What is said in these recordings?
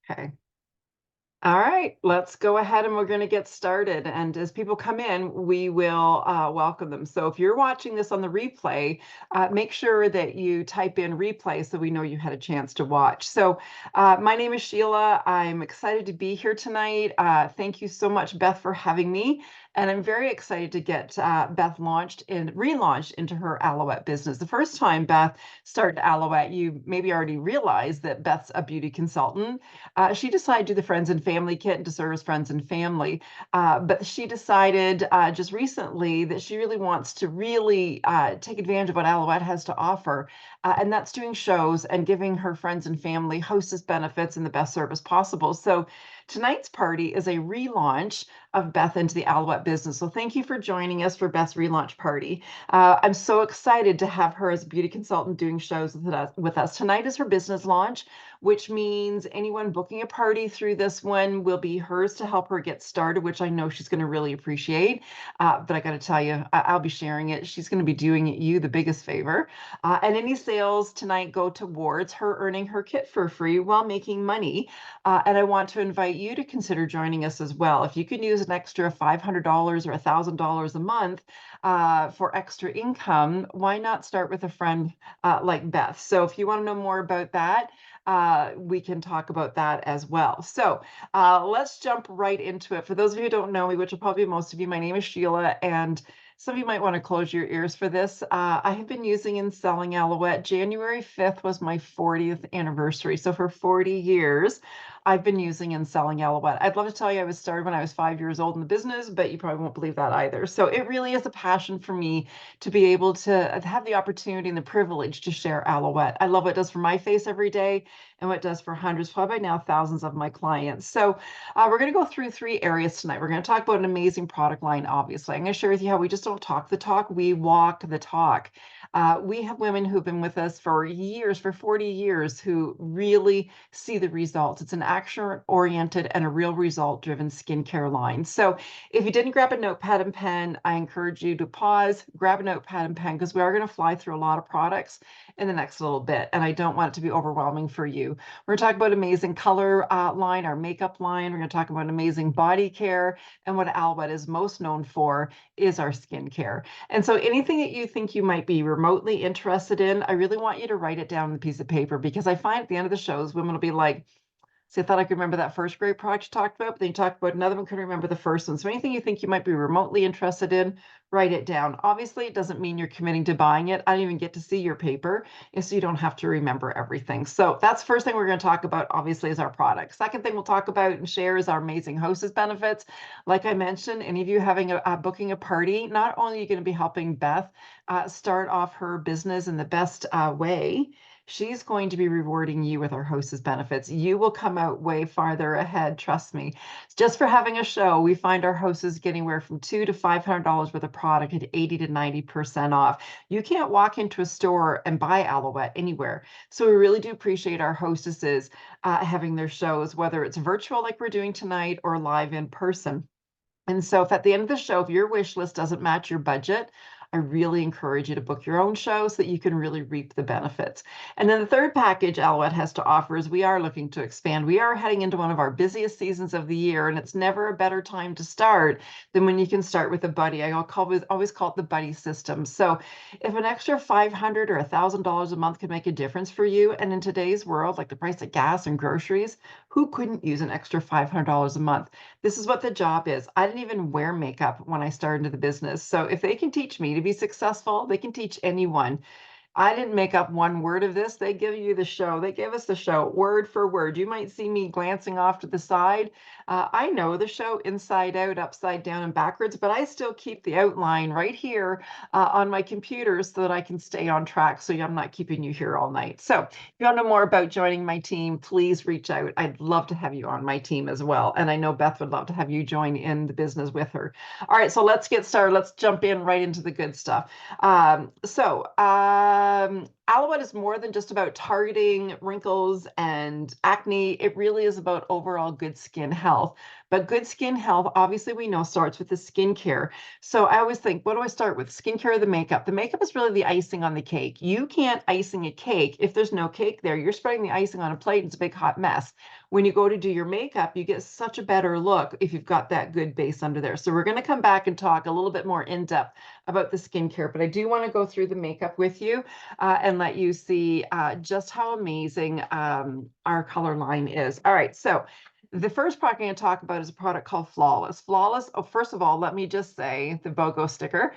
Okay. All right, let's go ahead and we're going to get started. And as people come in, we will welcome them. So if you're watching this on the replay, make sure that you type in replay so we know you had a chance to watch. So my name is Sheila. I'm excited to be here tonight. Thank you so much, Beth, for having me. And I'm very excited to get Beth launched and relaunched into her Aloette business. The first time Beth started Aloette, you maybe already realized that Beth's a beauty consultant. She decided to do the friends and family kit to service friends and family. But she decided just recently that she really wants to really take advantage of what Aloette has to offer. And that's doing shows and giving her friends and family hostess benefits and the best service possible. So tonight's party is a relaunch of Beth into the Aloette business. So thank you for joining us for Beth's relaunch party. I'm so excited to have her as a beauty consultant doing shows with us. Tonight is her business launch, which means anyone booking a party through this one will be hers to help her get started, which I know she's going to really appreciate. But I got to tell you, I'll be sharing it. She's going to be doing you the biggest favor. And any sales tonight go towards her earning her kit for free while making money. And I want to invite you to consider joining us as well. If you can use an extra $500 or $1,000 a month for extra income, why not start with a friend like Beth? So if you want to know more about that, we can talk about that as well. So let's jump right into it. For those of you who don't know me, which will probably be most of you, my name is Sheila, and some of you might want to close your ears for this. I have been using and selling Aloette. January 5th was my 40th anniversary. So for 40 years, I've been using and selling Aloette. I'd love to tell you I was started when I was 5 years old in the business, but you probably won't believe that either. So it really is a passion for me to be able to have the opportunity and the privilege to share Aloette. I love what it does for my face every day and what it does for hundreds, probably by now thousands of my clients. So we're going to go through three areas tonight. We're going to talk about an amazing product line, obviously. I'm going to share with you how we just don't talk the talk, we walk the talk. We have women who've been with us for years, for 40 years, who really see the results. It's an action-oriented and a real result-driven skincare line. So if you didn't grab a notepad and pen, I encourage you to pause, grab a notepad and pen, because we are going to fly through a lot of products in the next little bit, and I don't want it to be overwhelming for you. We're going to talk about amazing color line, our makeup line. We're going to talk about amazing body care, and what Aloette is most known for is our skincare. And so anything that you think you might be remotely interested in, I really want you to write it down on a piece of paper, because I find at the end of the shows, women will be like, see, I thought I could remember that first great product you talked about, but then you talked about another one, couldn't remember the first one. So anything you think you might be remotely interested in, write it down. Obviously, it doesn't mean you're committing to buying it. I don't even get to see your paper, and so you don't have to remember everything. So that's the first thing we're going to talk about, obviously, is our product. Second thing we'll talk about and share is our amazing hostess benefits. Like I mentioned, any of you having booking a party, not only are you going to be helping Beth start off her business in the best way, she's going to be rewarding you with our hostess benefits. You will come out way farther ahead, trust me. Just for having a show, we find our hostess getting anywhere from $200 to $500 worth of product at 80 to 90% off. You can't walk into a store and buy Aloette anywhere. So we really do appreciate our hostesses having their shows, whether it's virtual like we're doing tonight or live in person. And so if at the end of the show, if your wish list doesn't match your budget, I really encourage you to book your own show so that you can really reap the benefits. And then the third package Aloette has to offer is we are looking to expand. We are heading into one of our busiest seasons of the year, and it's never a better time to start than when you can start with a buddy. I always call it the buddy system. So if an extra $500 or $1,000 a month can make a difference for you, and in today's world, like the price of gas and groceries, who couldn't use an extra $500 a month? This is what the job is. I didn't even wear makeup when I started into the business. So if they can teach me to be successful, they can teach anyone. I didn't make up one word of this. They give you the show. They give us the show word for word. You might see me glancing off to the side. I know the show inside out, upside down, and backwards, but I still keep the outline right here on my computer so that I can stay on track, so I'm not keeping you here all night. So if you want to know more about joining my team, please reach out. I'd love to have you on my team as well. And I know Beth would love to have you join in the business with her. All right, so let's get started. Let's jump in right into the good stuff. Aloette is more than just about targeting wrinkles and acne. It really is about overall good skin health. But good skin health, obviously, we know starts with the skincare. So I always think, what do I start with? Skincare or the makeup? The makeup is really the icing on the cake. You can't icing a cake if there's no cake there. You're spreading the icing on a plate, and it's a big hot mess. When you go to do your makeup, you get such a better look if you've got that good base under there. So we're going to come back and talk a little bit more in depth about the skincare, but I do want to go through the makeup with you and let you see just how amazing our color line is. All right, so the first product I'm going to talk about is a product called Flawless. Flawless, oh, first of all, let me just say the BOGO sticker.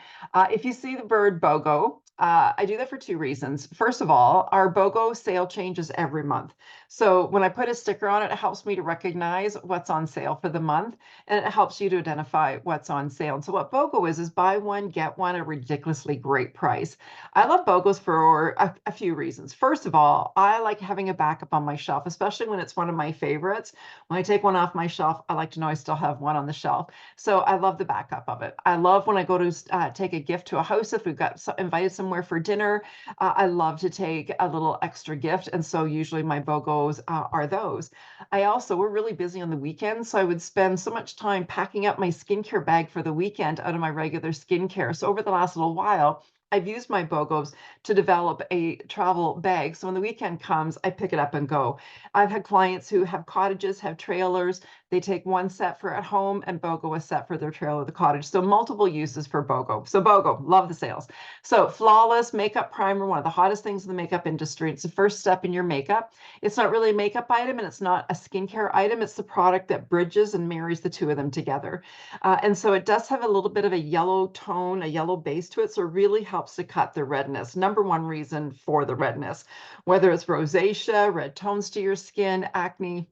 If you see the bird BOGO, I do that for two reasons. First of all, our BOGO sale changes every month. So when I put a sticker on it, it helps me to recognize what's on sale for the month, and it helps you to identify what's on sale. And so what BOGO is buy one, get one at a ridiculously great price. I love BOGOs for a few reasons. First of all, I like having a backup on my shelf, especially when it's one of my favorites. When I take one off my shelf, I like to know I still have one on the shelf. So I love the backup of it. I love when I go to take a gift to a house, if we've got invited somewhere for dinner, I love to take a little extra gift. And so usually my BOGOs are those. We're really busy on the weekends, so I would spend so much time packing up my skincare bag for the weekend out of my regular skincare. So over the last little while, I've used my BOGOs to develop a travel bag. So when the weekend comes, I pick it up and go. I've had clients who have cottages, have trailers. They take one set for at home and BOGO a set for their trailer or the cottage. So multiple uses for BOGO. So BOGO, love the sales. So Flawless Makeup Primer, one of the hottest things in the makeup industry. It's the first step in your makeup. It's not really a makeup item and it's not a skincare item. It's the product that bridges and marries the two of them together. And so it does have a little bit of a yellow tone, a yellow base to it. So it really helps to cut the redness. Number one reason for the redness, whether it's rosacea, red tones to your skin, acne,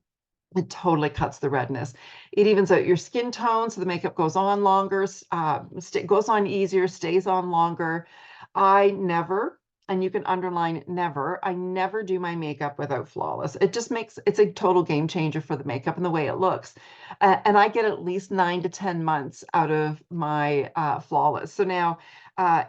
it totally cuts the redness. It evens out your skin tone, so the makeup goes on longer, goes on easier, stays on longer. I never, and you can underline never, I never do my makeup without Flawless. It's a total game changer for the makeup and the way it looks. And I get at least 9 to 10 months out of my Flawless. So now,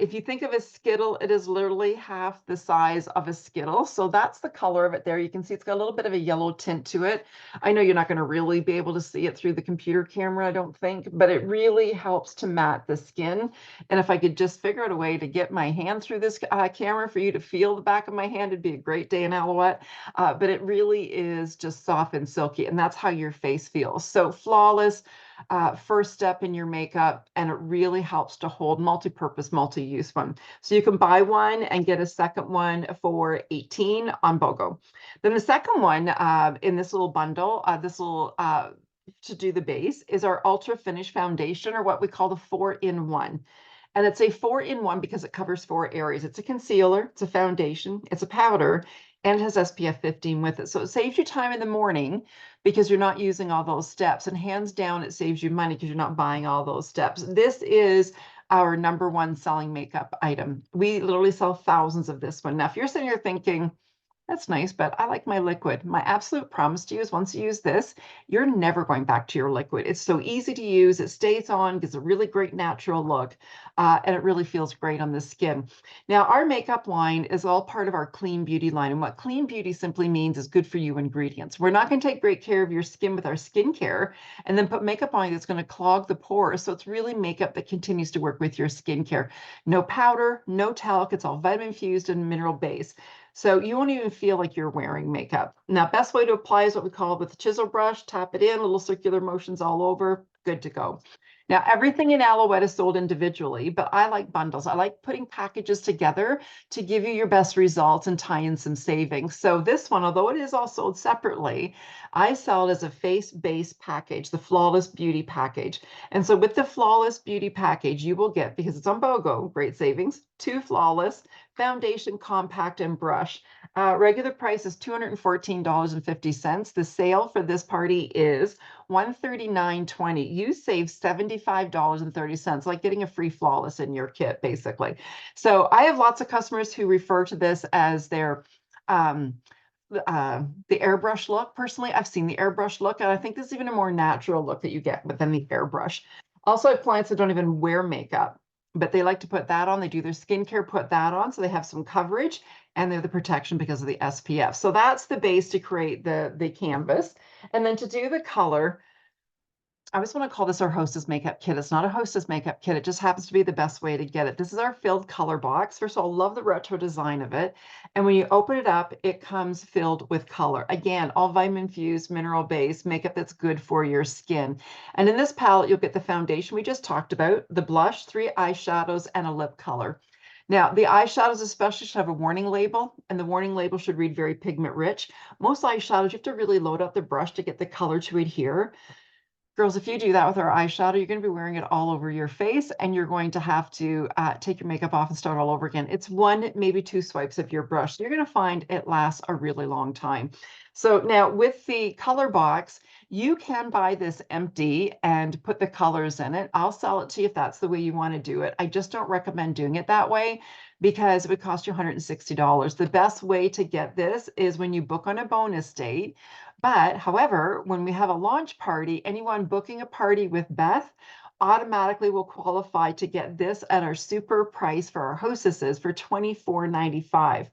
if you think of a Skittle, it is literally half the size of a Skittle. So that's the color of it there. You can see it's got a little bit of a yellow tint to it. I know you're not going to really be able to see it through the computer camera, I don't think, but it really helps to matte the skin. And if I could just figure out a way to get my hand through this camera for you to feel the back of my hand, it'd be a great day in Aloette. But it really is just soft and silky, and that's how your face feels. So Flawless, first step in your makeup, and it really helps to hold multi-purpose, multi-use one. So you can buy one and get a second one for $18 on BOGO. Then the second one in this little bundle, to do the base, is our Ultra Finish Foundation, or what we call the 4-in-1. And it's a 4-in-1 because it covers 4 areas. It's a concealer, it's a foundation, it's a powder, and it has SPF 15 with it. So it saves you time in the morning because you're not using all those steps. And hands down, it saves you money because you're not buying all those steps. This is our number one selling makeup item. We literally sell thousands of this one. Now, if you're sitting here thinking, that's nice, but I like my liquid. My absolute promise to you is once you use this, you're never going back to your liquid. It's so easy to use. It stays on, gives a really great natural look, and it really feels great on the skin. Now, our makeup line is all part of our clean beauty line. And what clean beauty simply means is good for you ingredients. We're not going to take great care of your skin with our skincare and then put makeup on you that's going to clog the pores. So it's really makeup that continues to work with your skincare. No powder, no talc. It's all vitamin infused and mineral based. So you won't even feel like you're wearing makeup. Now, best way to apply is what we call with a chisel brush, tap it in, little circular motions all over, good to go. Now, everything in Aloette is sold individually, but I like bundles. I like putting packages together to give you your best results and tie in some savings. So this one, although it is all sold separately, I sell it as a face-based package, the Flawless Beauty Package. And so with the Flawless Beauty Package, you will get, because it's on BOGO, great savings, 2 Flawless, foundation, compact, and brush. Regular price is $214.50. The sale for this party is $139.20. You save $75.30, like getting a free Flawless in your kit, basically. So I have lots of customers who refer to this as their the airbrush look. Personally, I've seen the airbrush look, and I think this is even a more natural look that you get than the airbrush. Also, I have clients that don't even wear makeup, but they like to put that on. They do their skincare, put that on, so they have some coverage, and they're the protection because of the SPF. So that's the base to create the canvas. And then to do the color, I always want to call this our hostess makeup kit. It's not a hostess makeup kit. It just happens to be the best way to get it. This is our filled color box. First of all, love the retro design of it. And when you open it up, it comes filled with color. Again, all vitamin infused, mineral based makeup that's good for your skin. And in this palette, you'll get the foundation we just talked about, the blush, 3 eyeshadows, and a lip color. Now, the eyeshadows especially should have a warning label, and the warning label should read very pigment rich. Most eyeshadows, you have to really load up the brush to get the color to adhere. Girls, if you do that with our eyeshadow, you're going to be wearing it all over your face, and you're going to have to take your makeup off and start all over again. It's 1, maybe 2 swipes of your brush. You're going to find it lasts a really long time. So now with the color box, you can buy this empty and put the colors in it. I'll sell it to you if that's the way you want to do it. I just don't recommend doing it that way because it would cost you $160. The best way to get this is when you book on a bonus date. But however, when we have a launch party, anyone booking a party with Beth automatically will qualify to get this at our super price for our hostesses for $24.95,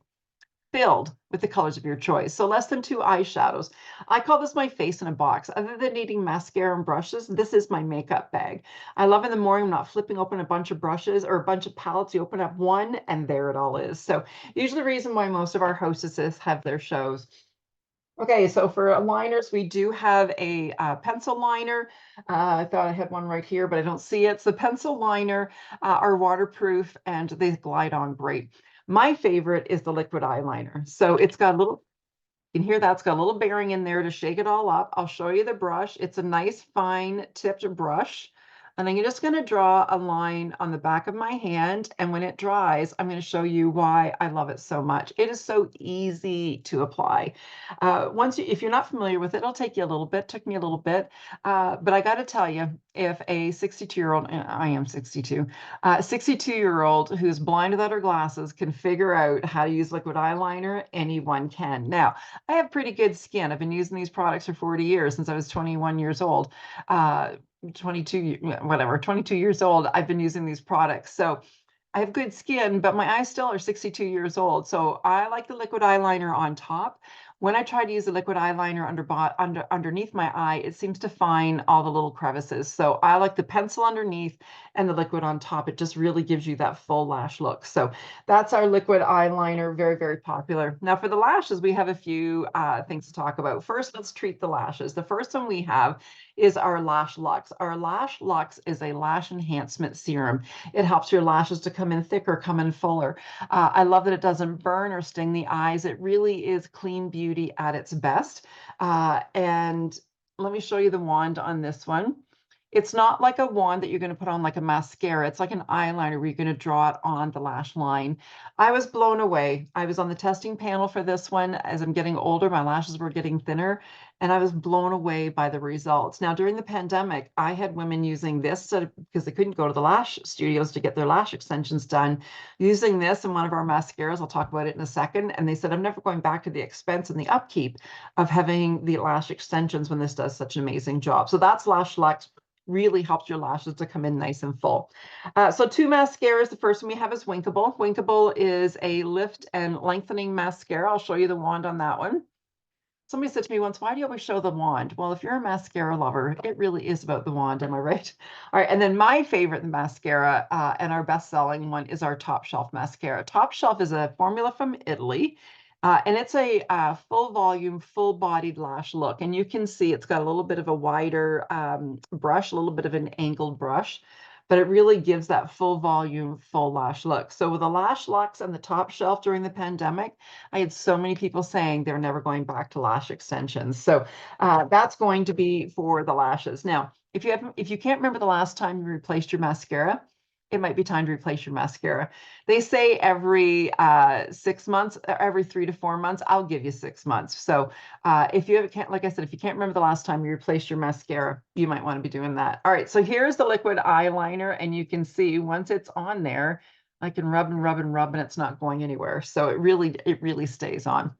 filled with the colors of your choice. So less than 2 eyeshadows. I call this my face in a box. Other than needing mascara and brushes, this is my makeup bag. I love in the morning, I'm not flipping open a bunch of brushes or a bunch of palettes. You open up one and there it all is. So usually the reason why most of our hostesses have their shows. Okay, so for liners, we do have a pencil liner. I thought I had one right here, but I don't see it. So pencil liner are waterproof and they glide on great. My favorite is the liquid eyeliner. So it's got a little, you can hear that's got a little bearing in there to shake it all up. I'll show you the brush. It's a nice fine tipped brush. And I'm just going to draw a line on the back of my hand. And when it dries, I'm going to show you why I love it so much. It is so easy to apply. If you're not familiar with it, it'll take you a little bit. Took me a little bit. But I got to tell you, if a 62-year-old, I am 62, 62-year-old who's blind without her glasses can figure out how to use liquid eyeliner, anyone can. Now, I have pretty good skin. I've been using these products for 40 years, since I was 21 years old. 22, whatever, 22 years old, I've been using these products. So I have good skin, but my eyes still are 62 years old. So I like the liquid eyeliner on top. When I try to use the liquid eyeliner underneath my eye, it seems to find all the little crevices. So I like the pencil underneath and the liquid on top. It just really gives you that full lash look. So that's our liquid eyeliner, very, very popular. Now for the lashes, we have a few things to talk about. First, let's treat the lashes. The first one we have is our Lash Lux. Our Lash Lux is a lash enhancement serum. It helps your lashes to come in thicker, come in fuller. I love that it doesn't burn or sting the eyes. It really is clean beauty at its best. And let me show you the wand on this one. It's not like a wand that you're going to put on like a mascara. It's like an eyeliner where you're going to draw it on the lash line. I was blown away. I was on the testing panel for this one. As I'm getting older, my lashes were getting thinner, and I was blown away by the results. Now, during the pandemic, I had women using this because they couldn't go to the lash studios to get their lash extensions done, using this in one of our mascaras. I'll talk about it in a second. And they said, I'm never going back to the expense and the upkeep of having the lash extensions when this does such an amazing job. So that's Lash Lux. Really helps your lashes to come in nice and full. So 2 mascaras. The first one we have is Winkable. Winkable is a lift and lengthening mascara. I'll show you the wand on that one. Somebody said to me once, why do you always show the wand? Well, if you're a mascara lover, it really is about the wand, am I right? All right, and then my favorite mascara and our best-selling one is our Top Shelf mascara. Top Shelf is a formula from Italy. And it's a full volume, full bodied lash look. And you can see it's got a little bit of a wider brush, a little bit of an angled brush, but it really gives that full volume, full lash look. So with the Lash Lux and the Top Shelf during the pandemic, I had so many people saying they're never going back to lash extensions. So that's going to be for the lashes. Now, if you can't remember the last time you replaced your mascara, it might be time to replace your mascara. They say every 6 months, every 3 to 4 months. I'll give you 6 months. So if you can't, like I said, if you can't remember the last time you replaced your mascara, you might want to be doing that. All right, so here's the liquid eyeliner, and you can see once it's on there, I can rub and rub and rub, and it's not going anywhere. So it really stays on.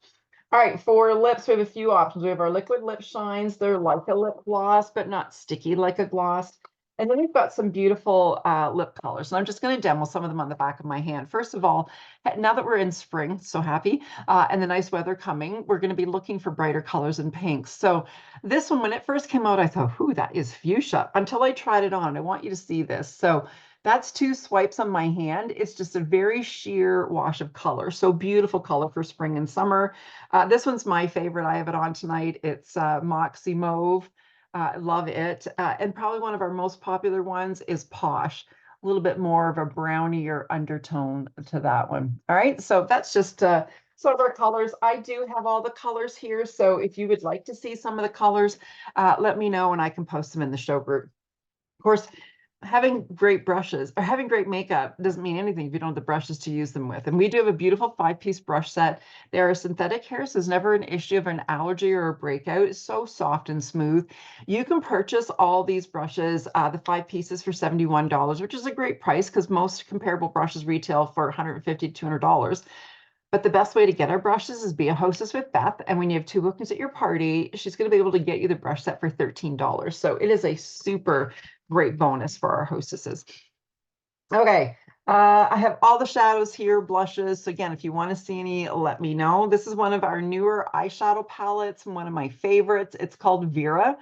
All right, for lips, we have a few options. We have our liquid lip shines. They're like a lip gloss, but not sticky like a gloss. And then we've got some beautiful lip colors. And I'm just going to demo some of them on the back of my hand. First of all, now that we're in spring, so happy, and the nice weather coming, we're going to be looking for brighter colors and pinks. So this one, when it first came out, I thought, ooh, that is fuchsia, until I tried it on. I want you to see this. So that's 2 swipes on my hand. It's just a very sheer wash of color. So beautiful color for spring and summer. This one's my favorite. I have it on tonight. It's Moxie Mauve. Love it. And probably one of our most popular ones is Posh. A little bit more of a brownier undertone to that one. All right, so that's just some of our colors. I do have all the colors here, so if you would like to see some of the colors, let me know and I can post them in the show group. Of course, having great brushes or having great makeup doesn't mean anything if you don't have the brushes to use them with. And we do have a beautiful 5-piece brush set. They are synthetic hair, so there's never an issue of an allergy or a breakout. It's so soft and smooth. You can purchase all these brushes, the 5 pieces for $71, which is a great price because most comparable brushes retail for $150 to $200. But the best way to get our brushes is be a hostess with Beth. And when you have 2 bookings at your party, she's going to be able to get you the brush set for $13. So it is a super great bonus for our hostesses. Okay. I have all the shadows here, blushes. So again, if you want to see any, let me know. This is one of our newer eyeshadow palettes, one of my favorites. It's called Vera.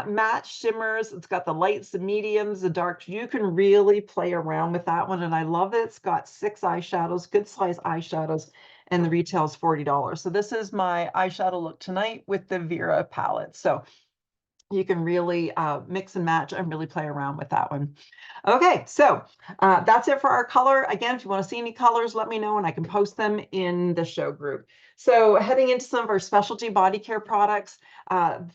Matte shimmers. It's got the lights, the mediums, the darks. You can really play around with that one. And I love it. It's got 6 eyeshadows, good size eyeshadows, and the retail is $40. So this is my eyeshadow look tonight with the Vera palette. So you can really mix and match and really play around with that one. Okay, so that's it for our color. Again, if you want to see any colors, let me know and I can post them in the show group. So heading into some of our specialty body care products,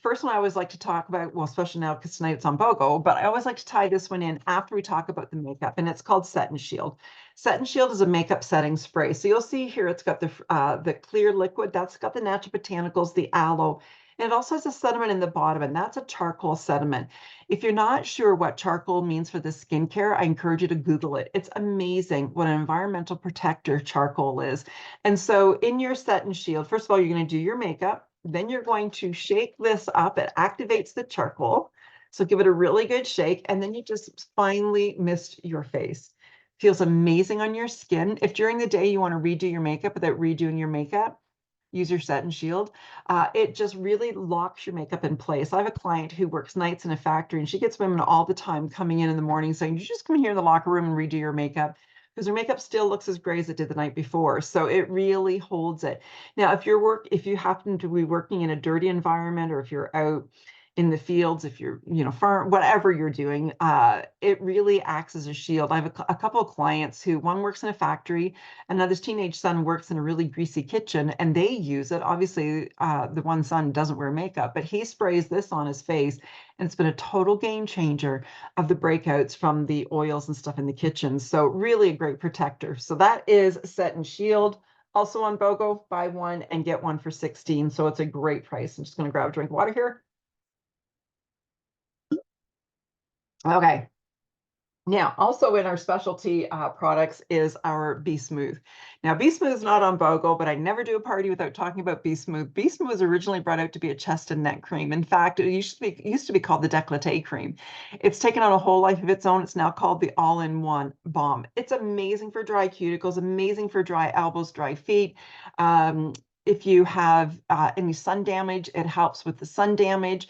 first one I always like to talk about, well, especially now because tonight it's on BOGO, but I always like to tie this one in after we talk about the makeup, and it's called Set and Shield. Set and Shield is a makeup setting spray. So you'll see here it's got the clear liquid, that's got the natural botanicals, the aloe, and it also has a sediment in the bottom, and that's a charcoal sediment. If you're not sure what charcoal means for the skincare, I encourage you to Google it. It's amazing what an environmental protector charcoal is. And so in your Set and Shield, first of all, you're going to do your makeup. Then you're going to shake this up. It activates the charcoal. So give it a really good shake. And then you just finely mist your face. Feels amazing on your skin. If during the day you want to redo your makeup without redoing your makeup, use your Set and Shield. It just really locks your makeup in place. I have a client who works nights in a factory, and she gets women all the time coming in the morning saying, you just come here in the locker room and redo your makeup, because her makeup still looks as gray as it did the night before. So it really holds it. Now, if you happen to be working in a dirty environment, or if you're out in the fields, if you're, farm, whatever you're doing, it really acts as a shield. I have a couple of clients who, one works in a factory, another's teenage son works in a really greasy kitchen, and they use it. Obviously, the one son doesn't wear makeup, but he sprays this on his face, and it's been a total game changer of the breakouts from the oils and stuff in the kitchen. So really a great protector. So that is Set and Shield. Also on BOGO, buy one and get one for $16. So it's a great price. I'm just going to grab a drink of water here. Okay. Now, also in our specialty products is our Be Smooth. Now, Be Smooth is not on BOGO, but I never do a party without talking about Be Smooth. Be Smooth was originally brought out to be a chest and neck cream. In fact, it used to be called the décolleté cream. It's taken on a whole life of its own. It's now called the All-in-One Balm. It's amazing for dry cuticles, amazing for dry elbows, dry feet. If you have any sun damage, it helps with the sun damage.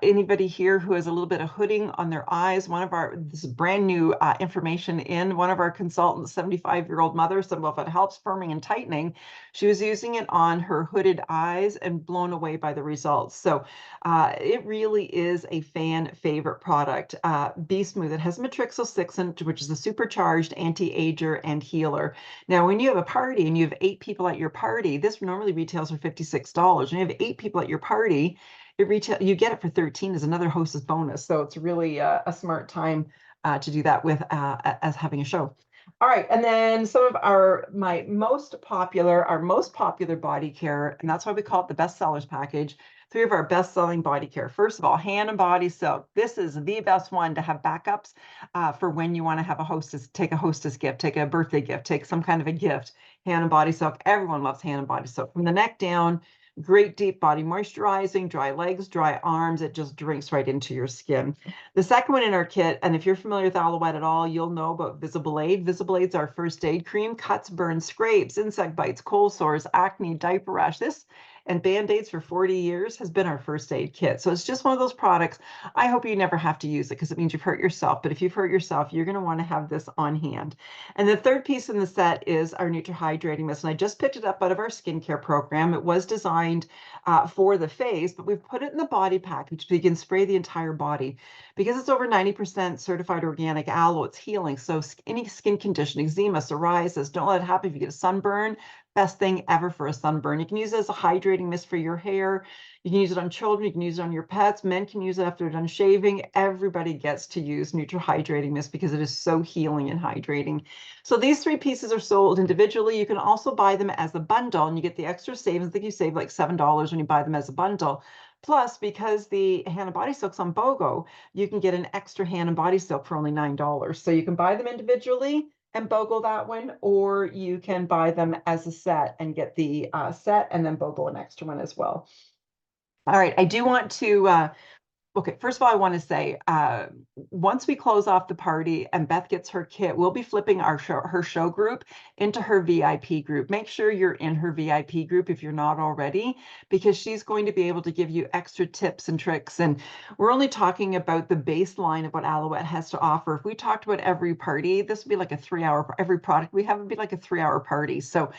Anybody here who has a little bit of hooding on their eyes, this is brand new information in one of our consultants, 75-year-old mother, so if it helps firming and tightening, she was using it on her hooded eyes and blown away by the results. So it really is a fan favorite product. Be Smooth, it has matrixyl-6, which is a supercharged anti-ager and healer. Now, when you have a party and you have 8 people at your party, this normally retails for $56. When you have 8 people at your party, you get it for $13 as another hostess bonus. So it's really a smart time to do that with as having a show. All right, and then some of our most popular body care, and that's why we call it the best sellers package. 3 of our best selling body care. First of all, Hand and Body Soap. This is the best one to have backups for when you want to have take a hostess gift, take a birthday gift, take some kind of a gift. Hand and Body Soap. Everyone loves Hand and Body Soap. From the neck down, Great deep body moisturizing, dry legs, dry arms. It just drinks right into your skin. The second one in our kit, and if you're familiar with Aloette at all, you'll know about Visible Aid. Visible Aid's our first aid cream. Cuts, burns, scrapes, insect bites, cold sores, acne, diaper rash. This and Band-Aids for 40 years has been our first aid kit. So it's just one of those products. I hope you never have to use it because it means you've hurt yourself. But if you've hurt yourself, you're going to want to have this on hand. And the third piece in the set is our Nutra Hydrating Mist. And I just picked it up out of our skincare program. It was designed for the face, but we've put it in the body package so you can spray the entire body. Because it's over 90% certified organic aloe, it's healing. So any skin condition, eczema, psoriasis, don't let it happen if you get a sunburn. Best thing ever for a sunburn. You can use it as a hydrating mist for your hair. You can use it on children. You can use it on your pets. Men can use it after they're done shaving. Everybody gets to use Nutra Hydrating Mist because it is so healing and hydrating. So these three pieces are sold individually. You can also buy them as a bundle, and you get the extra savings. I think you save like $7 when you buy them as a bundle. Plus, because the hand and body silk's on BOGO, you can get an extra hand and body silk for only $9. So you can buy them individually and BOGO that one, or you can buy them as a set and get the set and then BOGO an extra one as well. All right, I do want to okay, first of all, I want to say, once we close off the party and Beth gets her kit, we'll be flipping her show group into her VIP group. Make sure you're in her VIP group if you're not already, because she's going to be able to give you extra tips and tricks. And we're only talking about the baseline of what Aloette has to offer. If we talked about every party, this would be like a 3-hour, every product we have would be like a 3-hour party. So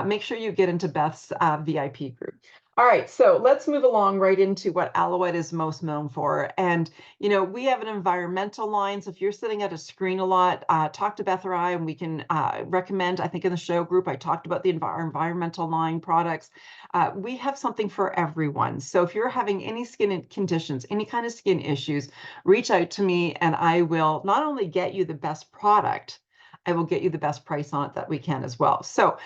make sure you get into Beth's VIP group. All right, so let's move along right into what Aloette is most known for. And, you know, we have an environmental line. So if you're sitting at a screen a lot, talk to Beth or I, and we can recommend, I think in the show group, I talked about the environmental line products. We have something for everyone. So if you're having any skin conditions, any kind of skin issues, reach out to me and I will not only get you the best product, I will get you the best price on it that we can as well. So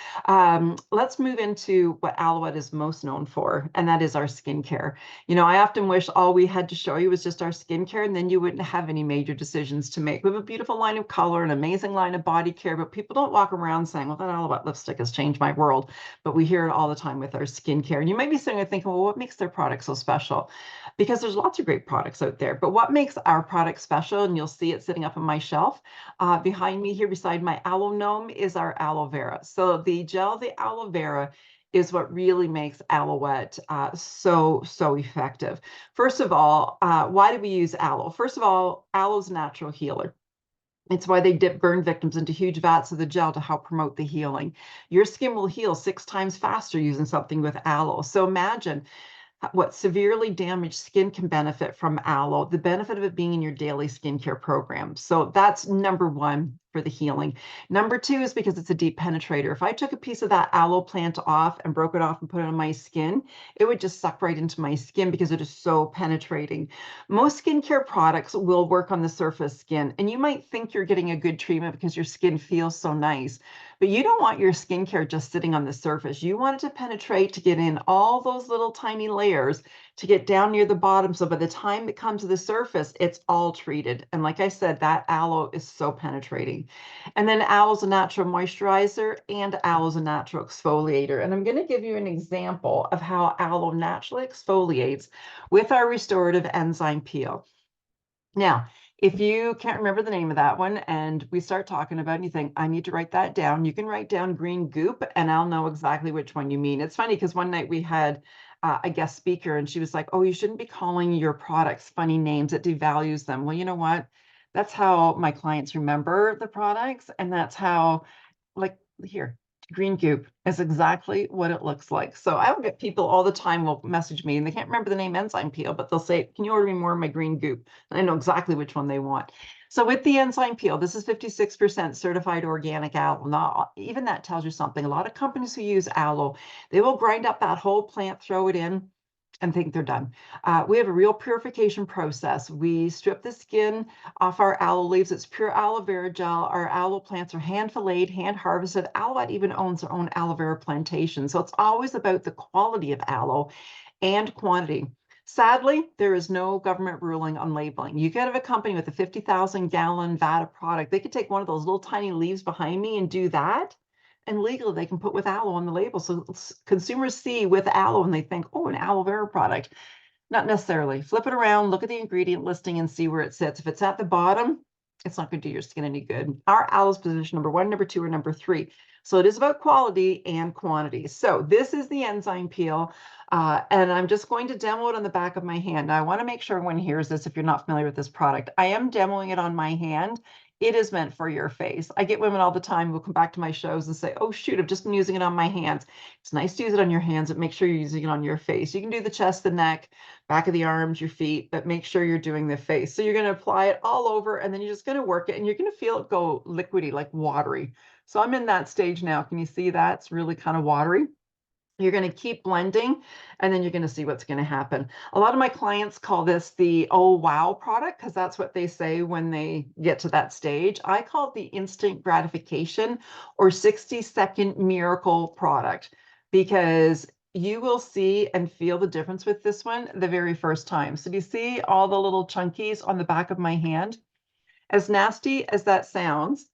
let's move into what Aloette is most known for, and that is our skincare. You know, I often wish all we had to show you was just our skincare, and then you wouldn't have any major decisions to make. We have a beautiful line of color, an amazing line of body care, but people don't walk around saying, well, that Aloette lipstick has changed my world. But we hear it all the time with our skincare. And you might be sitting there thinking, well, what makes their product so special? Because there's lots of great products out there. But what makes our product special, and you'll see it sitting up on my shelf, behind me here beside my aloe gnome is our aloe vera. So the gel, the aloe vera is what really makes Aloette so effective. First of all, why do we use aloe? First of all, aloe's a natural healer. It's why they dip burn victims into huge vats of the gel to help promote the healing. Your skin will heal 6 times faster using something with aloe. So imagine what severely damaged skin can benefit from aloe, the benefit of it being in your daily skincare program. So that's number one for the healing. Number two is because it's a deep penetrator. If I took a piece of that aloe plant off and broke it off and put it on my skin, it would just suck right into my skin because it is so penetrating. Most skincare products will work on the surface skin, and you might think you're getting a good treatment because your skin feels so nice. But you don't want your skincare just sitting on the surface. You want it to penetrate, to get in all those little tiny layers, to get down near the bottom. So by the time it comes to the surface, it's all treated. And like I said, that aloe is so penetrating. And then aloe's a natural moisturizer and aloe's a natural exfoliator. And I'm going to give you an example of how aloe naturally exfoliates with our restorative enzyme peel. Now, if you can't remember the name of that one and we start talking about it and you think, I need to write that down, you can write down green goop and I'll know exactly which one you mean. It's funny because one night we had a guest speaker and she was like, oh, you shouldn't be calling your products funny names. It devalues them. Well, you know what? That's how my clients remember the products. And that's how, like here, green goop is exactly what it looks like. So I will get people all the time will message me and they can't remember the name enzyme peel, but they'll say, can you order me more of my green goop? And I know exactly which one they want. So with the enzyme peel, this is 56% certified organic aloe. Now, even that tells you something. A lot of companies who use aloe, they will grind up that whole plant, throw it in, and think they're done. We have a real purification process. We strip the skin off our aloe leaves. It's pure aloe vera gel. Our aloe plants are hand filleted, hand harvested. Aloette even owns their own aloe vera plantation. So it's always about the quality of aloe and quantity. Sadly, there is no government ruling on labeling. You could have a company with a 50,000 gallon vat of product. They could take one of those little tiny leaves behind me and do that. and legally they can put with aloe on the label. So consumers see with aloe and they think, oh, an aloe vera product. Not necessarily. Flip it around, look at the ingredient listing and see where it sits. If it's at the bottom, it's not going to do your skin any good. Our aloe is position number 1, number 2, or number 3. So it is about quality and quantity. So this is the enzyme peel, and I'm just going to demo it on the back of my hand. Now, I want to make sure everyone hears this if you're not familiar with this product. I am demoing it on my hand. It is meant for your face. I get women all the time who will come back to my shows and say, oh, shoot, I've just been using it on my hands. It's nice to use it on your hands, but make sure you're using it on your face. You can do the chest, the neck, back of the arms, your feet, but make sure you're doing the face. So you're going to apply it all over, and then you're just going to work it, and you're going to feel it go liquidy, like watery. So I'm in that stage now. Can you see that? It's really kind of watery. You're going to keep blending, and then you're going to see what's going to happen. A lot of my clients call this the oh wow product because that's what they say when they get to that stage. I call it the instant gratification or 60-second miracle product because you will see and feel the difference with this one the very first time. So do you see all the little chunkies on the back of my hand? As nasty as that sounds,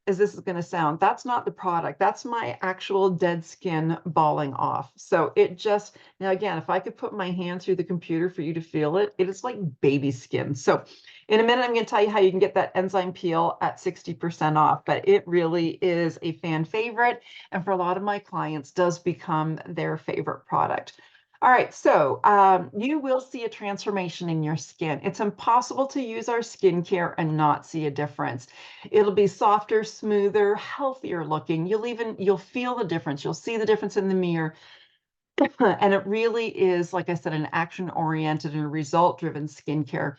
as this is going to sound, that's not the product. That's my actual dead skin balling off. So it just, now again, if I could put my hand through the computer for you to feel it, it is like baby skin. So in a minute, I'm going to tell you how you can get that enzyme peel at 60% off, but it really is a fan favorite. And for a lot of my clients does become their favorite product. All right, so you will see a transformation in your skin. It's impossible to use our skincare and not see a difference. It'll be softer, smoother, healthier looking. You'll feel the difference. You'll see the difference in the mirror. And it really is, like I said, an action-oriented and result-driven skincare.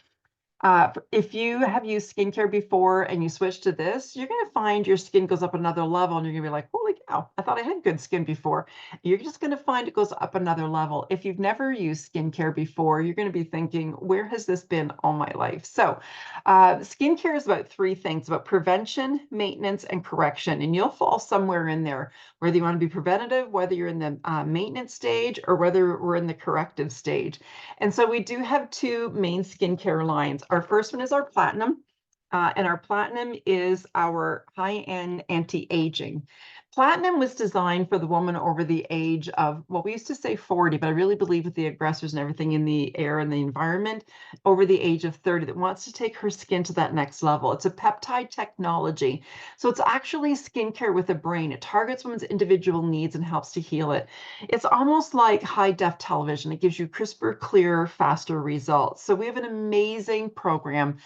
If you have used skincare before and you switch to this, you're going to find your skin goes up another level and you're going to be like, holy cow, I thought I had good skin before. You're just going to find it goes up another level. If you've never used skincare before, you're going to be thinking, where has this been all my life? So skincare is about 3 things, about prevention, maintenance, and correction. And you'll fall somewhere in there, whether you want to be preventative, whether you're in the maintenance stage, or whether we're in the corrective stage. And so we do have 2 main skincare lines. Our first one is our Platinum, and our Platinum is our high-end anti-aging. Platinum was designed for the woman over the age of, well, we used to say 40, but I really believe with the aggressors and everything in the air and the environment, over the age of 30 that wants to take her skin to that next level. It's a peptide technology. So it's actually skincare with a brain. It targets women's individual needs and helps to heal it. It's almost like high-def television. It gives you crisper, clearer, faster results. So we have an amazing program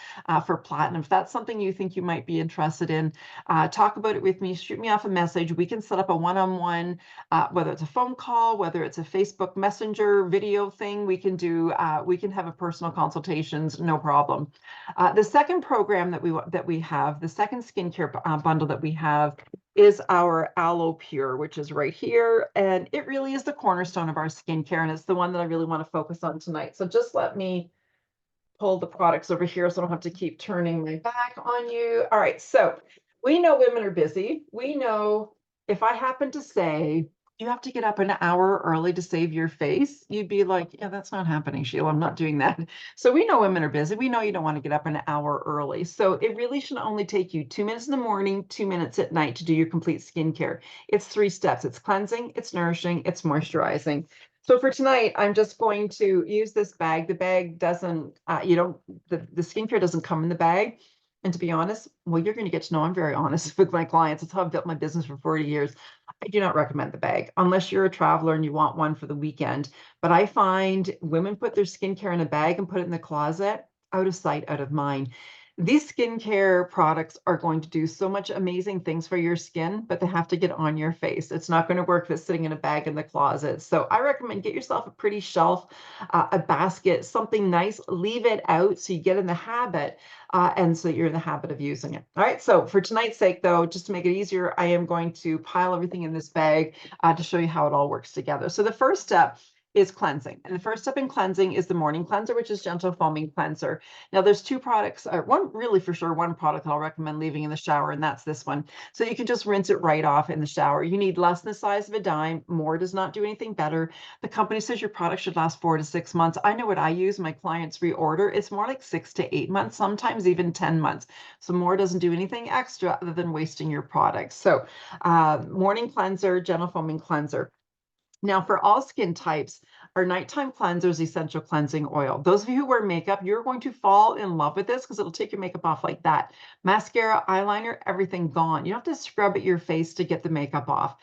for Platinum. If that's something you think you might be interested in, talk about it with me. Shoot me off a message. We can set up a one-on-one, whether it's a phone call, whether it's a Facebook Messenger video thing. We can have a personal consultations, no problem. The second program that we have, the second skincare bundle that we have is our Aloe Pure, which is right here. And it really is the cornerstone of our skincare. And it's the one that I really want to focus on tonight. So just let me pull the products over here so I don't have to keep turning my back on you. All right. So we know women are busy. We know if I happen to say, you have to get up an hour early to save your face, you'd be like, yeah, that's not happening, Sheila. I'm not doing that. So we know women are busy. We know you don't want to get up an hour early. So it really should only take you 2 minutes in the morning, 2 minutes at night to do your complete skincare. It's 3 steps. It's cleansing, it's nourishing, it's moisturizing. So for tonight, I'm just going to use this bag. The bag doesn't, the skincare doesn't come in the bag. And to be honest, well, you're going to get to know I'm very honest with my clients. It's how I've built my business for 40 years. I do not recommend the bag unless you're a traveler and you want one for the weekend. But I find women put their skincare in a bag and put it in the closet, out of sight, out of mind. These skincare products are going to do so much amazing things for your skin, but they have to get on your face. It's not going to work if it's sitting in a bag in the closet. So I recommend get yourself a pretty shelf, a basket, something nice, leave it out so you get in the habit and so you're in the habit of using it. All right, so for tonight's sake though, just to make it easier, I am going to pile everything in this bag to show you how it all works together. So the first step is cleansing. And the first step in cleansing is the morning cleanser, which is gentle foaming cleanser. Now there's two products, one really for sure, one product that I'll recommend leaving in the shower, and that's this one. So you can just rinse it right off in the shower. You need less than the size of a dime. More does not do anything better. The company says your product should last 4 to 6 months. I know what I use. My clients reorder. It's more like 6 to 8 months, sometimes even 10 months. So more doesn't do anything extra other than wasting your product. So morning cleanser, gentle foaming cleanser. Now, for all skin types, our nighttime cleanser is essential cleansing oil. Those of you who wear makeup, you're going to fall in love with this because it'll take your makeup off like that. Mascara, eyeliner, everything gone. You don't have to scrub at your face to get the makeup off.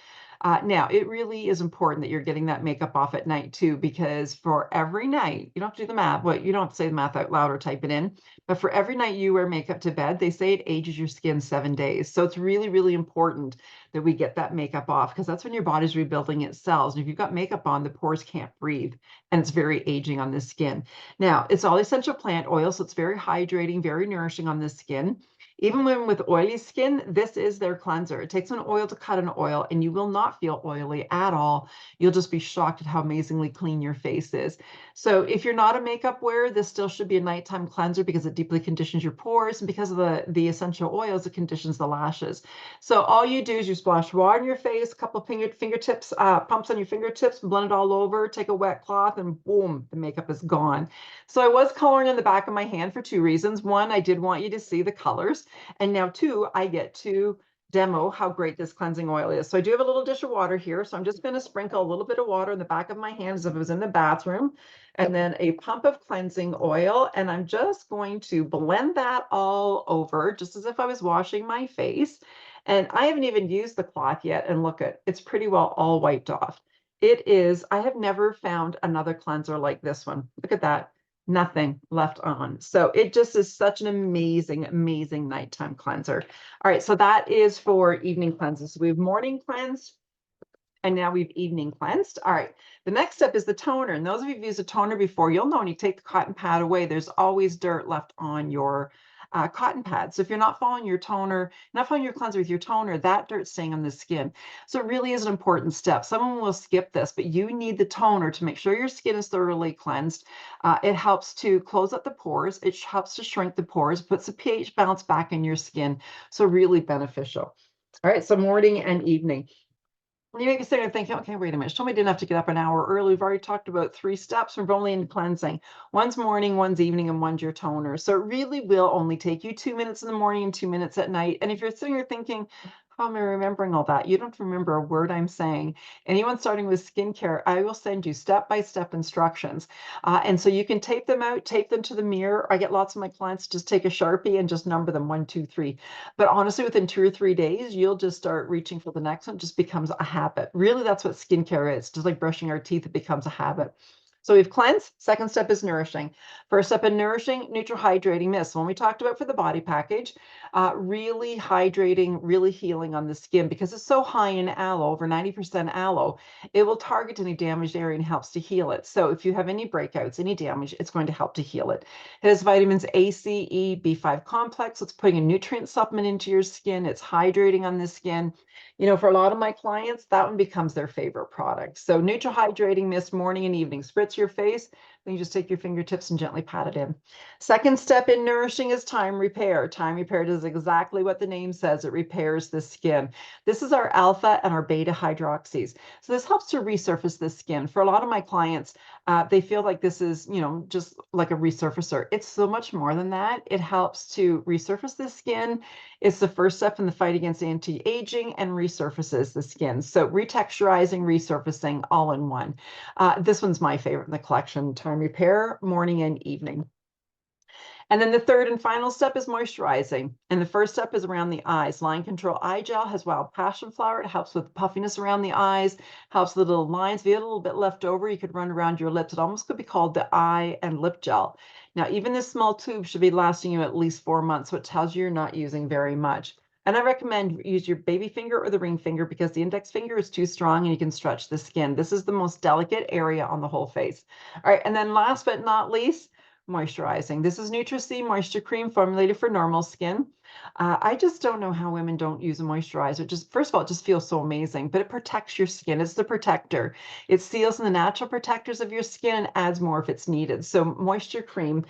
Now, it really is important that you're getting that makeup off at night too, because for every night, you don't have to do the math. Well, you don't have to say the math out loud or type it in, but for every night you wear makeup to bed, they say it ages your skin 7 days. So it's really, really important that we get that makeup off because that's when your body's rebuilding its cells. And if you've got makeup on, the pores can't breathe and it's very aging on the skin. Now, it's all essential plant oil, so it's very hydrating, very nourishing on the skin. Even when with oily skin, this is their cleanser. It takes an oil to cut an oil, and you will not feel oily at all. You'll just be shocked at how amazingly clean your face is. So if you're not a makeup wearer, this still should be a nighttime cleanser because it deeply conditions your pores, and because of the essential oils, it conditions the lashes. So all you do is you splash water on your face, a couple of fingertips, pumps on your fingertips, blend it all over, take a wet cloth, and boom, the makeup is gone. So I was coloring in the back of my hand for two reasons. One, I did want you to see the colors. And now two, I get to demo how great this cleansing oil is. So I do have a little dish of water here. So I'm just going to sprinkle a little bit of water in the back of my hand as if it was in the bathroom, and then a pump of cleansing oil. And I'm just going to blend that all over just as if I was washing my face. And I haven't even used the cloth yet. And look at, it's pretty well all wiped off. It is, I have never found another cleanser like this one. Look at that. Nothing left on. So it just is such an amazing, amazing nighttime cleanser. All right, so that is for evening cleanses. So we have morning cleansed, and now we've evening cleansed. All right, the next step is the toner. And those of you who've used a toner before, you'll know when you take the cotton pad away, there's always dirt left on your cotton pad. So if you're not following your toner, not following your cleanser with your toner, that dirt's staying on the skin. So it really is an important step. Someone will skip this, but you need the toner to make sure your skin is thoroughly cleansed. It helps to close up the pores. It helps to shrink the pores, puts the pH balance back in your skin. So really beneficial. All right, so morning and evening. You may be sitting there thinking, okay, wait a minute. She told me I didn't have to get up an hour early. We've already talked about 3 steps. We're only in cleansing. One's morning, one's evening, and one's your toner. So it really will only take you 2 minutes in the morning and 2 minutes at night. And if you're sitting there thinking, how am I remembering all that? You don't remember a word I'm saying. Anyone starting with skincare, I will send you step-by-step instructions. And so you can tape them out, tape them to the mirror. I get lots of my clients just take a Sharpie and just number them 1, 2, 3. But honestly, within 2 or 3 days, you'll just start reaching for the next one. It just becomes a habit. Really, that's what skincare is. Just like brushing our teeth, it becomes a habit. So we've cleansed. Second step is nourishing. First step in nourishing, neutral hydrating mist. When we talked about for the body package, really hydrating, really healing on the skin because it's so high in aloe, over 90% aloe, it will target any damaged area and helps to heal it. So if you have any breakouts, any damage, it's going to help to heal it. It has vitamins A, C, E, B5 complex. It's putting a nutrient supplement into your skin. It's hydrating on the skin. You know, for a lot of my clients, that one becomes their favorite product. So neutral hydrating mist morning and evening. Spritz your face, then you just take your fingertips and gently pat it in. Second step in nourishing is time repair. Time repair does exactly what the name says. It repairs the skin. This is our alpha and our beta hydroxys. So this helps to resurface the skin. For a lot of my clients, they feel like this is, you know, just like a resurfacer. It's so much more than that. It helps to resurface the skin. It's the first step in the fight against anti-aging and resurfaces the skin. So retexturizing, resurfacing, all in one. This one's my favorite in the collection, time repair, morning and evening. And then the third and final step is moisturizing. And the first step is around the eyes. Line Control Eye Gel has wild passion flower. It helps with puffiness around the eyes, helps with little lines. If you had a little bit left over, you could run around your lips. It almost could be called the eye and lip gel. Now, even this small tube should be lasting you at least 4 months, so it tells you you're not using very much. And I recommend use your baby finger or the ring finger because the index finger is too strong and you can stretch the skin. This is the most delicate area on the whole face. All right, and then last but not least, moisturizing. This is Nutri-C Moisture Cream formulated for normal skin. I just don't know how women don't use a moisturizer. Just first of all, it just feels so amazing, but it protects your skin. It's the protector. It seals in the natural protectors of your skin and adds more if it's needed. So moisture cream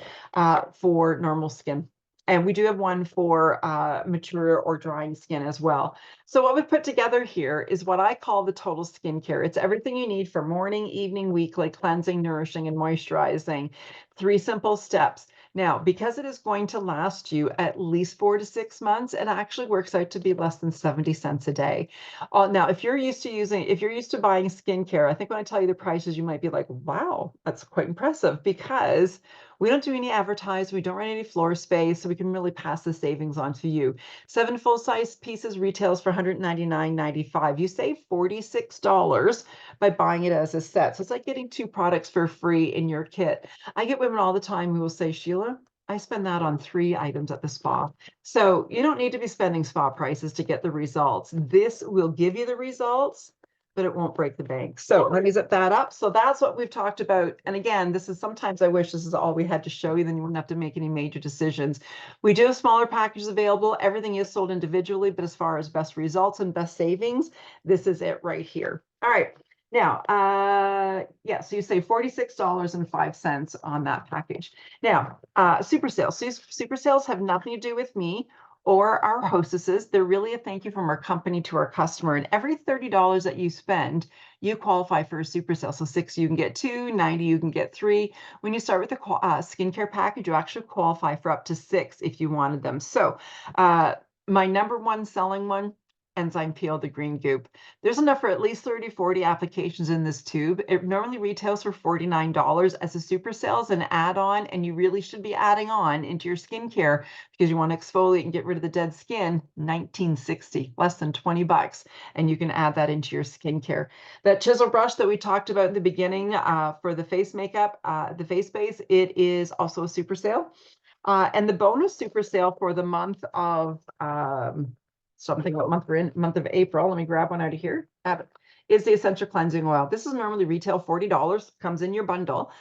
for normal skin. And we do have one for mature or drying skin as well. So what we've put together here is what I call the total skincare. It's everything you need for morning, evening, weekly cleansing, nourishing, and moisturizing. 3 simple steps. Now, because it is going to last you at least 4 to 6 months, it actually works out to be less than 70 cents a day. Now, if you're used to buying skincare, I think when I tell you the prices, you might be like, wow, that's quite impressive because we don't do any advertise, we don't run any floor space, so we can really pass the savings on to you. 7 full-size pieces retails for $199.95. You save $46 by buying it as a set. So it's like getting 2 products for free in your kit. I get women all the time who will say, Sheila, I spend that on 3 items at the spa. So you don't need to be spending spa prices to get the results. This will give you the results, but it won't break the bank. So let me zip that up. So that's what we've talked about. And again, this is sometimes I wish this is all we had to show you, then you wouldn't have to make any major decisions. We do have smaller packages available. Everything is sold individually, but as far as best results and best savings, this is it right here. All right. Now, yeah, so you save $46.05 on that package. Now, super sales. Super sales have nothing to do with me or our hostesses. They're really a thank you from our company to our customer. And every $30 that you spend, you qualify for a super sale. So 6, you can get 2, 90, you can get 3. When you start with the skincare package, you actually qualify for up to 6 if you wanted them. So my number one selling one, enzyme peel, the green goop. There's enough for at least 30, 40 applications in this tube. It normally retails for $49 as a super sales, an add-on, and you really should be adding on into your skincare because you want to exfoliate and get rid of the dead skin. $19.60, less than 20 bucks, and you can add that into your skincare. That chisel brush that we talked about in the beginning for the face makeup, the face base, it is also a super sale. And the bonus super sale for the month of something what month we're in, month of April. Let me grab one out of here. Is the essential cleansing oil. This is normally retail $40, comes in your bundle,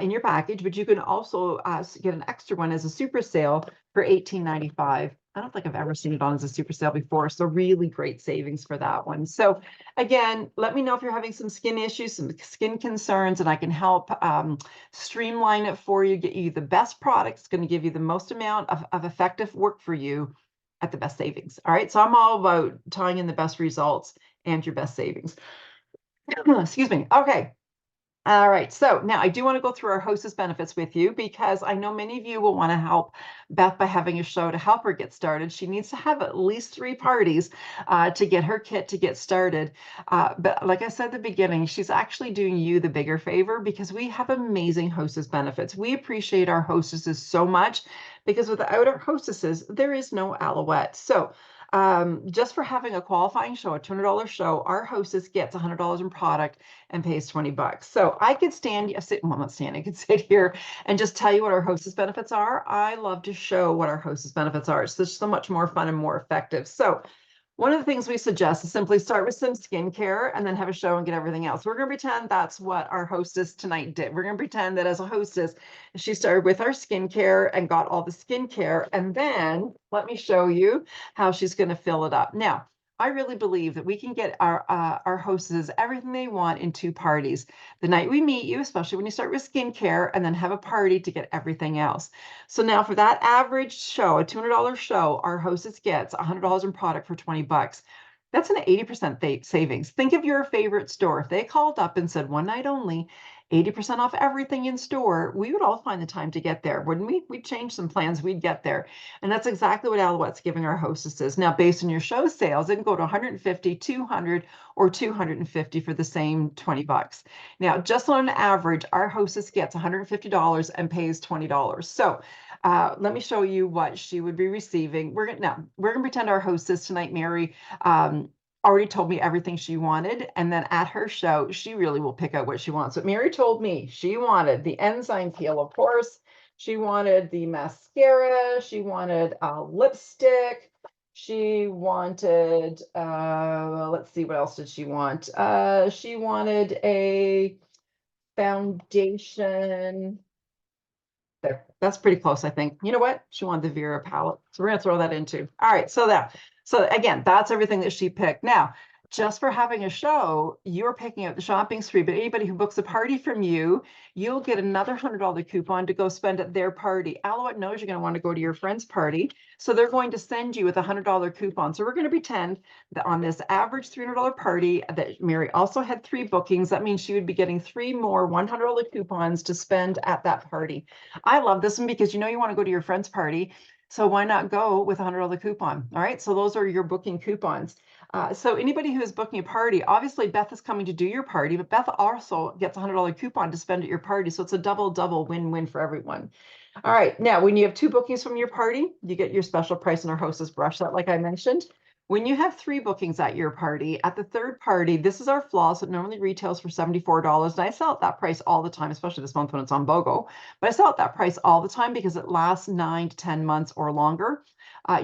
in your package, but you can also get an extra one as a super sale for $18.95. I don't think I've ever seen it on as a super sale before, so really great savings for that one. So again, let me know if you're having some skin issues, some skin concerns, and I can help streamline it for you, get you the best product. It's going to give you the most amount of effective work for you at the best savings. All right. So I'm all about tying in the best results and your best savings. Excuse me. Okay. All right. So now I do want to go through our hostess benefits with you because I know many of you will want to help Beth by having a show to help her get started. She needs to have at least 3 parties to get her kit to get started. But like I said at the beginning, she's actually doing you the bigger favor because we have amazing hostess benefits. We appreciate our hostesses so much because without our hostesses, there is no Aloette. So just for having a qualifying show, a $200 show, our hostess gets $100 in product and pays 20 bucks. So I could well, not stand, I could sit here and just tell you what our hostess benefits are. I love to show what our hostess benefits are. It's just so much more fun and more effective. So one of the things we suggest is simply start with some skincare and then have a show and get everything else. We're going to pretend that's what our hostess tonight did. We're going to pretend that as a hostess, she started with our skincare and got all the skincare. And then let me show you how she's going to fill it up. Now, I really believe that we can get our hostesses everything they want in 2 parties. The night we meet you, especially when you start with skincare, and then have a party to get everything else. So now for that average show, a $200 show, our hostess gets $100 in product for 20 bucks. That's an 80% savings. Think of your favorite store. If they called up and said one night only, 80% off everything in store, we would all find the time to get there, wouldn't we? We'd change some plans, we'd get there. And that's exactly what Alouette's giving our hostesses. Now, based on your show sales, it can go to 150, 200, or 250 for the same 20 bucks. Now, just on average, our hostess gets $150 and pays $20. So let me show you what she would be receiving. We're gonna pretend our hostess tonight, Mary, already told me everything she wanted. And then at her show, she really will pick out what she wants. But Mary told me she wanted the enzyme peel, of course. She wanted the mascara. She wanted a lipstick. She wanted, let's see, what else did she want? She wanted a foundation. There, that's pretty close, I think. You know what? She wanted the Vera palette, so we're gonna throw that in too. All right, so again, that's everything that she picked. Now, just for having a show, you're picking out the shopping spree, but anybody who books a party from you, you'll get another $100 coupon to go spend at their party. Aloette knows you're going to want to go to your friend's party, so they're going to send you with a $100 coupon. So we're going to pretend that on this average $300 party that Mary also had 3 bookings. That means she would be getting 3 more $100 coupons to spend at that party. I love this one because you know you want to go to your friend's party. So why not go with a $100 coupon? All right, so those are your booking coupons. So anybody who is booking a party, obviously Beth is coming to do your party, but Beth also gets a $100 coupon to spend at your party. So it's a double win-win for everyone. All right, now when you have 2 bookings from your party, you get your special price in our hostess brush set, like I mentioned. When you have 3 bookings at your party, at the third party, this is our floss. It normally retails for $74. And I sell at that price all the time, especially this month when it's on BOGO. But I sell at that price all the time because it lasts 9 to 10 months or longer.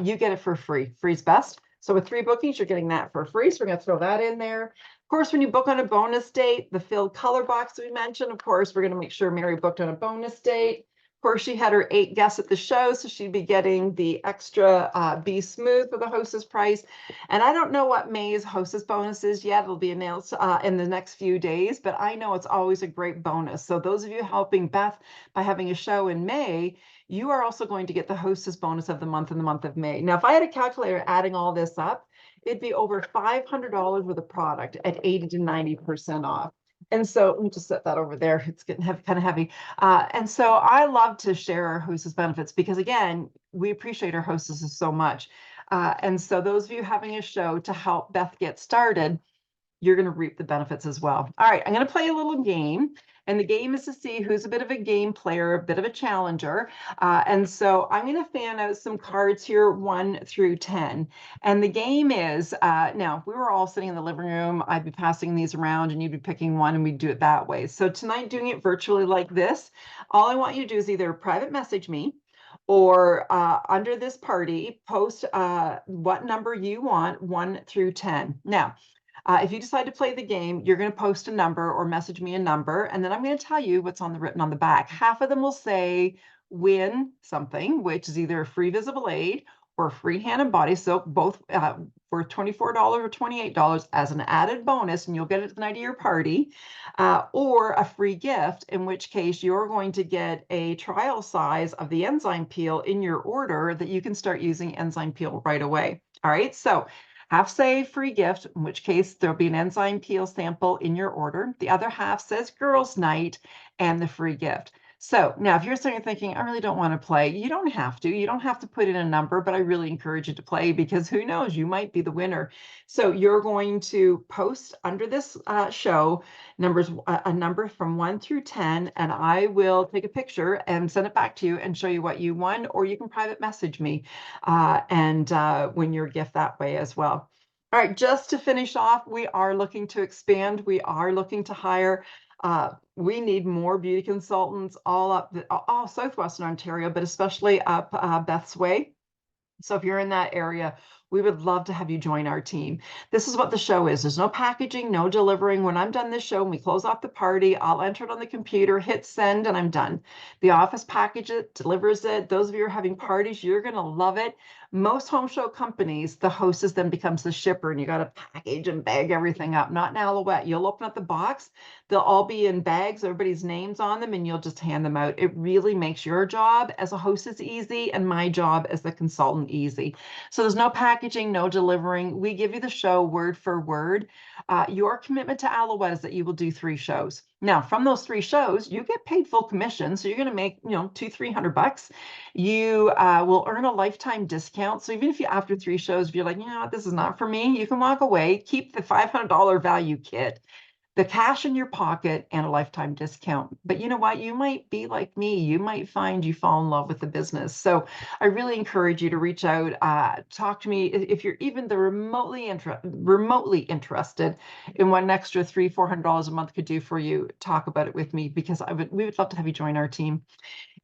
You get it for free. Free's best. So with 3 bookings, you're getting that for free. So we're going to throw that in there. Of course, when you book on a bonus date, the filled color box we mentioned, of course, we're going to make sure Mary booked on a bonus date. Of course, she had her 8 guests at the show, so she'd be getting the extra Be Smooth for the hostess price. And I don't know what May's hostess bonus is yet. It'll be announced in the next few days, but I know it's always a great bonus. So those of you helping Beth by having a show in May, you are also going to get the hostess bonus of the month in the month of May. Now, if I had a calculator adding all this up, it'd be over $500 worth of product at 80 to 90% off. And so let me just set that over there. It's getting kind of heavy. And so I love to share our hostess benefits because, again, we appreciate our hostesses so much. And so those of you having a show to help Beth get started, you're going to reap the benefits as well. All right, I'm going to play a little game. And the game is to see who's a bit of a game player, a bit of a challenger. And so I'm going to fan out some cards here, 1 through 10. And the game is, now, if we were all sitting in the living room, I'd be passing these around and you'd be picking one and we'd do it that way. So tonight, doing it virtually like this, all I want you to do is either private message me or under this party, post what number you want, 1 through 10. Now, if you decide to play the game, you're going to post a number or message me a number, and then I'm going to tell you what's written on the back. Half of them will say win something, which is either a free visible aid or free hand and body soap, both for $24 or $28 as an added bonus, and you'll get it the night of your party, or a free gift, in which case you're going to get a trial size of the enzyme peel in your order that you can start using enzyme peel right away. All right, so half say free gift, in which case there'll be an enzyme peel sample in your order. The other half says girls' night and the free gift. So now if you're sitting there thinking, I really don't want to play, you don't have to. You don't have to put in a number, but I really encourage you to play because who knows, you might be the winner. So you're going to post under this show a number from 1 through 10, and I will take a picture and send it back to you and show you what you won, or you can private message me and win your gift that way as well. All right, just to finish off, we are looking to expand. We are looking to hire. We need more beauty consultants all Southwestern Ontario, but especially up Beth's Way. So if you're in that area, we would love to have you join our team. This is what the show is. There's no packaging, no delivering. When I'm done this show and we close off the party, I'll enter it on the computer, hit send, and I'm done. The office packages it, delivers it. Those of you who are having parties, you're going to love it. Most home show companies, the hostess then becomes the shipper, and you got to package and bag everything up. Not in Aloette. You'll open up the box. They'll all be in bags, everybody's names on them, and you'll just hand them out. It really makes your job as a hostess easy and my job as the consultant easy. So there's no packaging, no delivering. We give you the show word for word. Your commitment to Aloette is that you will do 3 shows. Now, from those 3 shows, you get paid full commission. So you're going to make, $200-300. You will earn a lifetime discount. So even if you, after 3 shows, if you're like, this is not for me, you can walk away, keep the $500 value kit, the cash in your pocket, and a lifetime discount. But you know what? You might be like me. You might find you fall in love with the business. So I really encourage you to reach out, talk to me if you're even the remotely interested in what an extra $300-400 a month could do for you. Talk about it with me because we would love to have you join our team.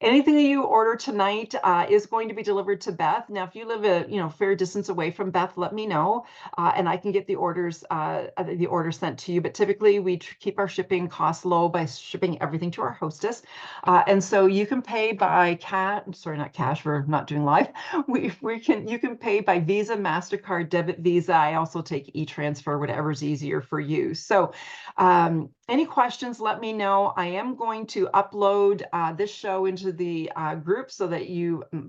Anything that you order tonight is going to be delivered to Beth. Now, if you live a fair distance away from Beth, let me know, and I can get the order sent to you. But typically, we keep our shipping costs low by shipping everything to our hostess, and so you can pay by cash. Sorry, not cash. We're not doing live. You can pay by Visa, Mastercard, debit, Visa. I also take e-transfer, whatever's easier for you. So. Any questions, let me know. I am going to upload this show into the group so that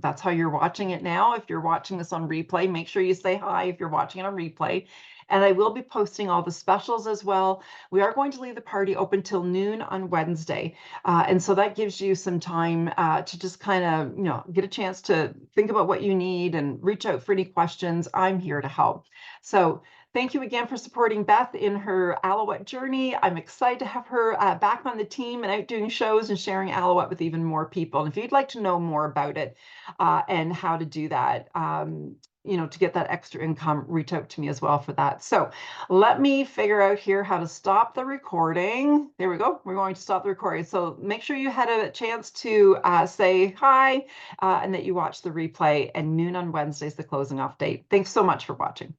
that's how you're watching it now. If you're watching this on replay, make sure you say hi if you're watching it on replay. And I will be posting all the specials as well. We are going to leave the party open till noon on Wednesday. And so that gives you some time to just kind of, get a chance to think about what you need and reach out for any questions. I'm here to help. So thank you again for supporting Beth in her Aloette journey. I'm excited to have her back on the team and out doing shows and sharing Aloette with even more people. And if you'd like to know more about it and how to do that, to get that extra income, reach out to me as well for that. So let me figure out here how to stop the recording. There we go. We're going to stop the recording. So make sure you had a chance to say hi and that you watch the replay. And noon on Wednesday is the closing off date. Thanks so much for watching.